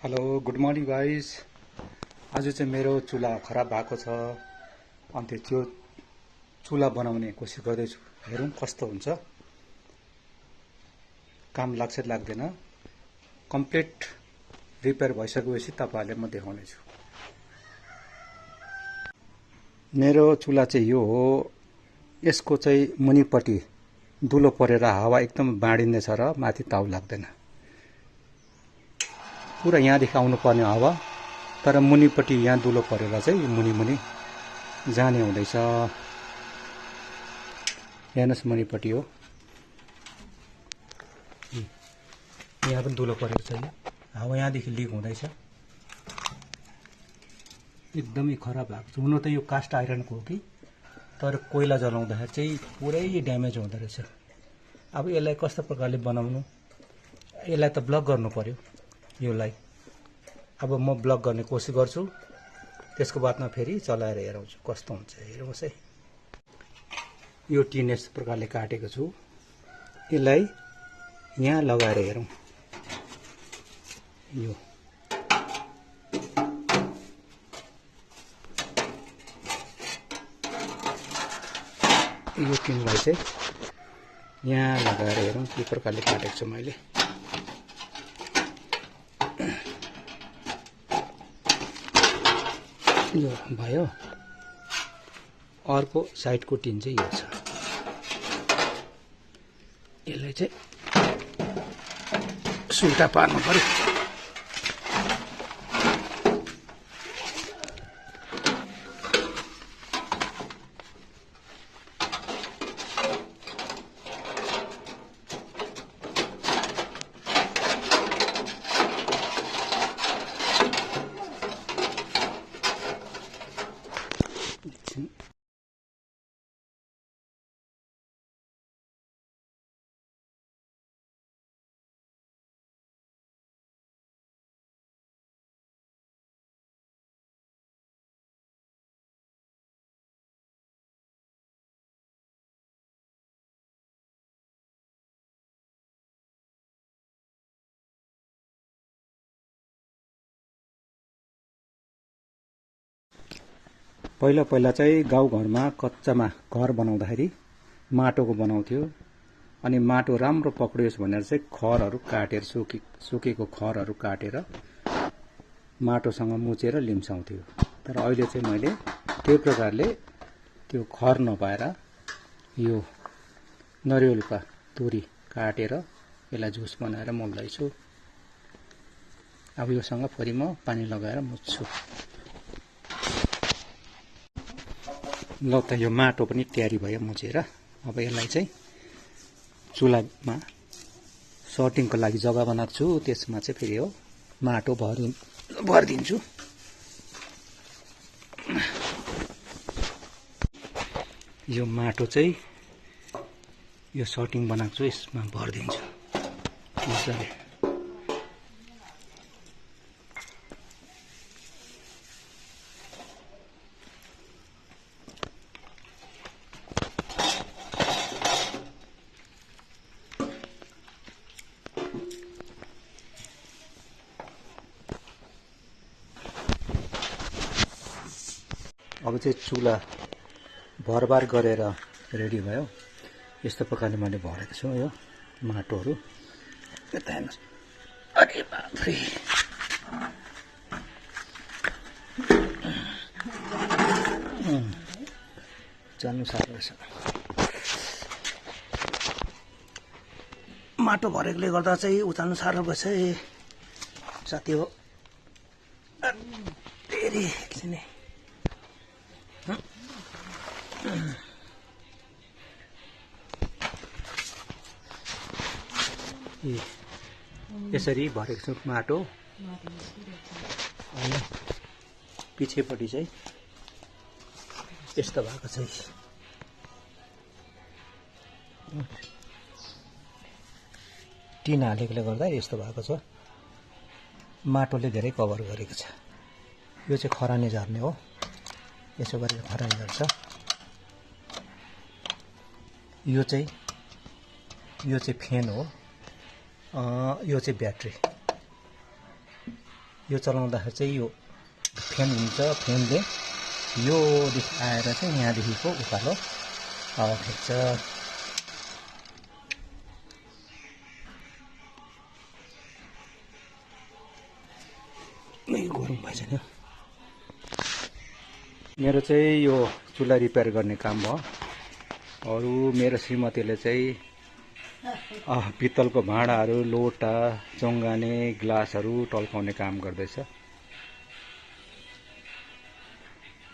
Hello good morning guys. आज चाहिँ मेरो चुल्हा खराब भएको छ। अनि त्यो चुल्हा बनाउने कोसिस गर्दैछु। हेरौँ कस्तो हुन्छ, काम लाग्छ लाग्दैन। कम्प्लिट रिपेयर भइसकेपछि तपाईँहरूले म देखाउनेछु। मेरो चुल्हा चाहिँ यो हो। यसको चाहिँ मुनिपट्टि दुलो परेर हावा एकदम बाँडिँदैछ र माथि ताउ लाग्दैन। पुरा यहाँदेखि आउनुपर्ने हावा, तर मुनिपट्टि यहाँ दुलो परेर चाहिँ मुनि मुनि जाने हुँदैछ। हेर्नुहोस् मुनिपट्टि हो, यहाँ पनि दुलो परेको छ। हावा यहाँदेखि लिक हुँदैछ। एकदमै खराब भएको छ। हुन त यो कास्ट आइरनको हो कि, तर कोइला जलाउँदाखेरि चाहिँ पुरै ड्यामेज हुँदो रहेछ। अब यसलाई कस्तो प्रकारले बनाउनु, यसलाई त ब्लक गर्नु पर्यो योलाई। अब म ब्लक गर्ने कोसिस गर्छु, त्यसको बादमा फेरि चलाएर हेराउँछु कस्तो हुन्छ। हेर्नुहोस् है, यो टिन यस्तो प्रकारले काटेको छु। यसलाई यहाँ लगाएर हेरौँ। यो टिनलाई चाहिँ यहाँ लगाएर हेरौँ के प्रकारले काटेको छु मैले। यो भयो। अर्को साइडको टिन चाहिँ यो छ। यसलाई चाहिँ सुल्टा पार्नु पर्यो। पहिला पहिला चाहिँ गाउँघरमा कच्चामा घर बनाउँदाखेरि माटोको बनाउँथ्यो। अनि माटो राम्रो पक्रियोस् भनेर चाहिँ खरहरू काटेर सुकेको खरहरू काटेर माटोसँग मुछेर लिम्साउँथ्यो। तर अहिले चाहिँ मैले त्यो प्रकारले त्यो खर नपाएर यो नरिवलका तुरी काटेर यसलाई जुस बनाएर मोल्दैछु। अब योसँग फेरि म पानी लगाएर मुछ्छु। ल त यो माटो पनि तयारी भयो मुछेर। अब यसलाई चाहिँ चुल्हामा सर्टिङको लागि जग्गा बनाएको छु। त्यसमा चाहिँ फेरि हो माटो भरिदिन्छु। यो माटो चाहिँ यो सर्टिङ बनाएको छु, यसमा भरिदिन्छु मजाले। अब चाहिँ चुल्हा भरबार गरेर रेडी भयो। यस्तो प्रकारले मैले भरेको छु यो माटोहरू। यता हेर्नुहोस्, अरे बाफ्रे, जान्नु साह्रो रहेछ। माटो भरेकोले गर्दा चाहिँ उचाल्नु साह्रो भएछ साथी हो। फेरि एकछिन यसरी भरेको छु माटो। अनि पछिपट्टि चाहिँ यस्तो भएको छ। टिन हालेकोले गर्दा यस्तो भएको छ। माटोले धेरै कभर गरेको छ। यो चाहिँ खरानी झर्ने हो। यसो गरेर खरानी झर्छ। यो चाहिँ फ्यान हो। यो चाहिँ ब्याट्री। यो चलाउँदाखेरि चाहिँ यो फ्यान हुन्छ, फ्यानले योदेखि आएर चाहिँ यहाँदेखिको उकालो हावा फेर्छ। गरम भएछ नि। मेरो चाहिँ यो चुल्हा रिपेयर गर्ने काम भयो। अरू मेरो श्रीमतीले चाहिँ पित्तलको भाँडाहरू, लोटा, चौङ्गाने, ग्लासहरू टल्काउने काम गर्दैछ।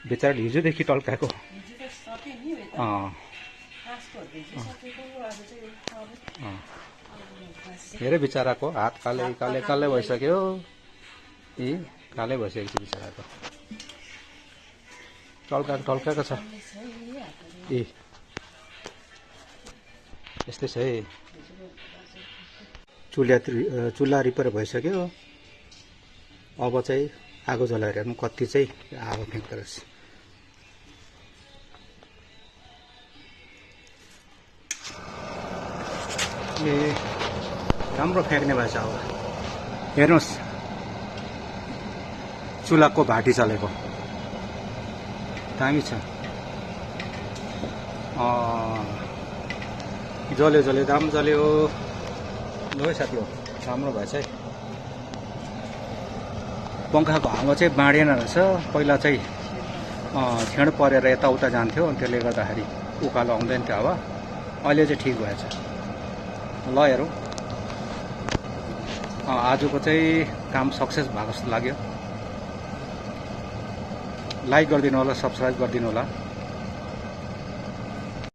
बेचारा हिजोदेखि टल्काएको। हेरे बिचराको हात काले काले काले भइसक्यो। कालै भइसकेको छ बिचराको। टल्काएको छ। यस्तै छ है। चुल्हा रिपेयर भइसक्यो। अब चाहिँ आगो जलाएर हेर्नु कति चाहिँ हावा फ्याँक्दो रहेछ। राम्रो फ्याँक्ने भएछ हावा। हेर्नुहोस् चुल्हाको भाटी चलेको दामी छ। जल्यो दाम जल्यो। ल है साथी हो, राम्रो भएछ है। पङ्खाको हावा चाहिँ बाँडेन रहेछ। पहिला चाहिँ छेड परेर यताउता जान्थ्यो, त्यसले गर्दाखेरि उकालो आउँदैन थियो हावा। अहिले चाहिँ ठिक भएछ। ल हेरौँ, आजको चाहिँ काम सक्सेस भएको जस्तो लाग्यो। लाइक गरिदिनु होला, सब्सक्राइब गरिदिनु होला।